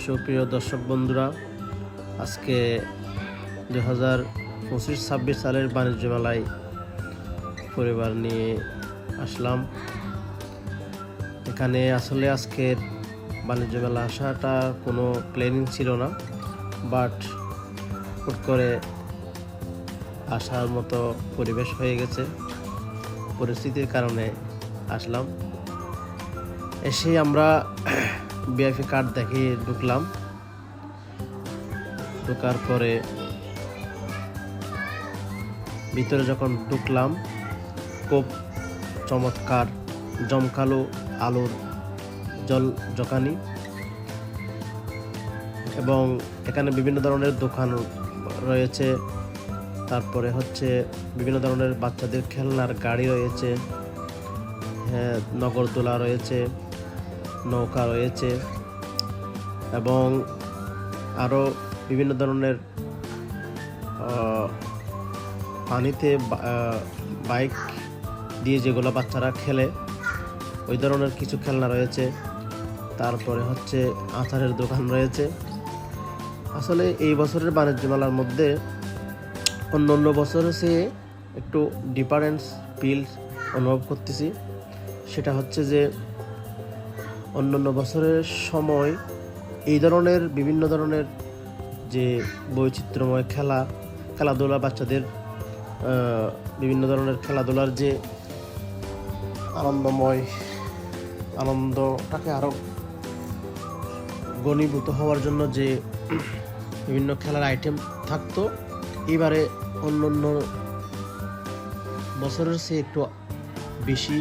সুপ্রিয় দর্শক বন্ধুরা, আজকে 2025-26 সালের বাণিজ্য মেলায় পরিবার নিয়ে আসলাম। এখানে আসলে আজকের বাণিজ্য মেলা আসাটা কোনো প্ল্যানিং ছিল না, বাট হুট করে আসার মতো পরিবেশ হয়ে গেছে। পরিস্থিতির কারণে আসলাম। এসে আমরা ভিআইপি কার্ড দেখে ঢুকলাম। ঢোকার পরে ভিতরে যখন ঢুকলাম, খুব চমৎকার জমকালো আলুর জলজকানি, এবং এখানে বিভিন্ন ধরনের দোকান রয়েছে। তারপরে হচ্ছে বিভিন্ন ধরনের বাচ্চাদের খেলনার গাড়ি রয়েছে, নগরদোলা রয়েছে, নৌকা রয়েছে, এবং আরও বিভিন্ন ধরনের পানিতে বাইক দিয়ে যেগুলো বাচ্চারা খেলে ওই ধরনের কিছু খেলনা রয়েছে। তারপরে হচ্ছে আচারের দোকান রয়েছে। আসলে এই বছরের বাণিজ্য মেলার মধ্যে অন্য অন্য বছরের চেয়ে একটু ডিফারেন্স ফিল অনুভব করতেছি। সেটা হচ্ছে যে অন্যান্য বছরের সময় এই ধরনের বিভিন্ন ধরনের যে বৈচিত্র্যময় খেলাধুলা, বাচ্চাদের বিভিন্ন ধরনের খেলাধুলার যে আনন্দটাকে আরও ঘনীভূত হওয়ার জন্য যে বিভিন্ন খেলার আইটেম থাকতো, এবারে অন্য বছরের চেয়ে একটু বেশি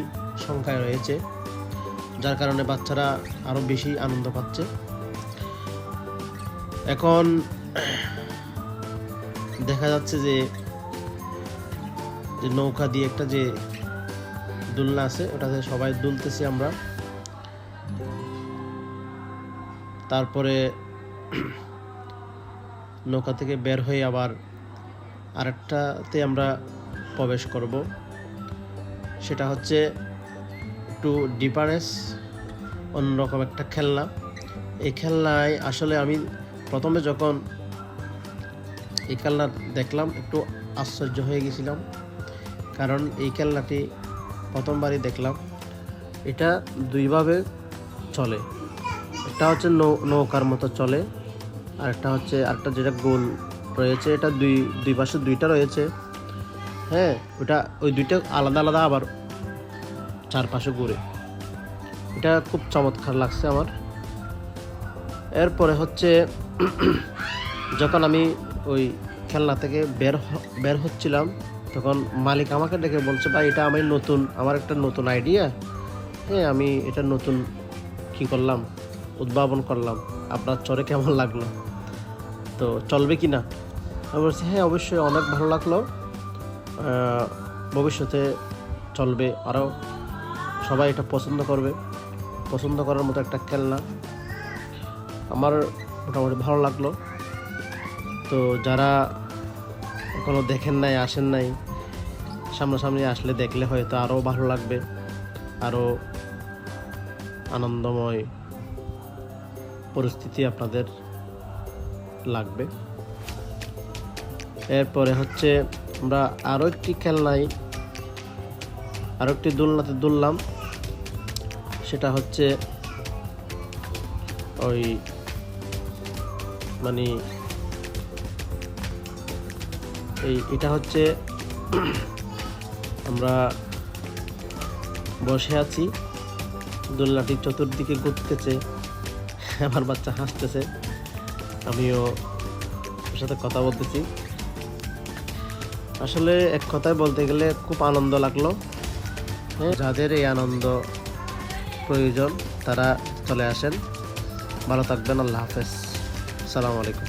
সংখ্যায় রয়েছে, যার কারণে বাচ্চারা আরও বেশি আনন্দ পাচ্ছে। এখন দেখা যাচ্ছে যে নৌকা দিয়ে একটা যে দোলনা আছে, ওটাতে সবাই দুলতেছি আমরা। তারপরে নৌকা থেকে বের হয়ে আবার আরেকটাতে আমরা প্রবেশ করব। সেটা হচ্ছে একটু ডিফারেন্স, অন্যরকম একটা খেলনা। এই খেলনায় আসলে আমি প্রথমে যখন এই খেলনা দেখলাম একটু আশ্চর্য হয়ে গেছিলাম, কারণ এই খেলনাটি প্রথমবারই দেখলাম। এটা দুইভাবে চলে, একটা হচ্ছে নৌকার মতো চলে, আর একটা হচ্ছে আরেকটা যেটা গোল রয়েছে, এটা দুই পাশে দুইটা রয়েছে। ওটা ওই দুইটা আলাদা আলাদা আবার চারপাশে ঘুরে। এটা খুব চমৎকার লাগছে আমার। এরপরে হচ্ছে যখন আমি ওই খেলনা থেকে বের হচ্ছিলাম, তখন মালিক আমাকে ডেকে বলছে, ভাই এটা আমার একটা নতুন আইডিয়া, আমি এটা নতুন উদ্ভাবন করলাম, আপনার চরে কেমন লাগলো, তো চলবে কি না? আমি বলছি হ্যাঁ, অবশ্যই অনেক ভালো লাগলো, ভবিষ্যতে চলবে, আরও সবাই এটা পছন্দ করার মতো একটা খেলনা। আমার মোটামুটি ভালো লাগলো। তো যারা এখনো দেখেন নাই, আসেন নাই, সামনাসামনি আসলে দেখলে হয়তো আরও ভালো লাগবে, আরও আনন্দময় পরিস্থিতি আপনাদের লাগবে। এরপরে হচ্ছে আমরা আরও একটি দোলনাতে দুললাম। সেটা হচ্ছে ওই এটা হচ্ছে আমরা বসে আছি, দোলনাটি চতুর্দিকে ঘুরতেছে, আমার বাচ্চা হাসতেছে, আমিও ওর সাথে কথা বলতেছি। আসলে এক কথায় বলতে গেলে খুব আনন্দ লাগলো। যাদের এই আনন্দ প্রয়োজন তারা চলে আসেন। ভালো থাকবেন। আল্লাহ হাফেজ। আসসালামু আলাইকুম।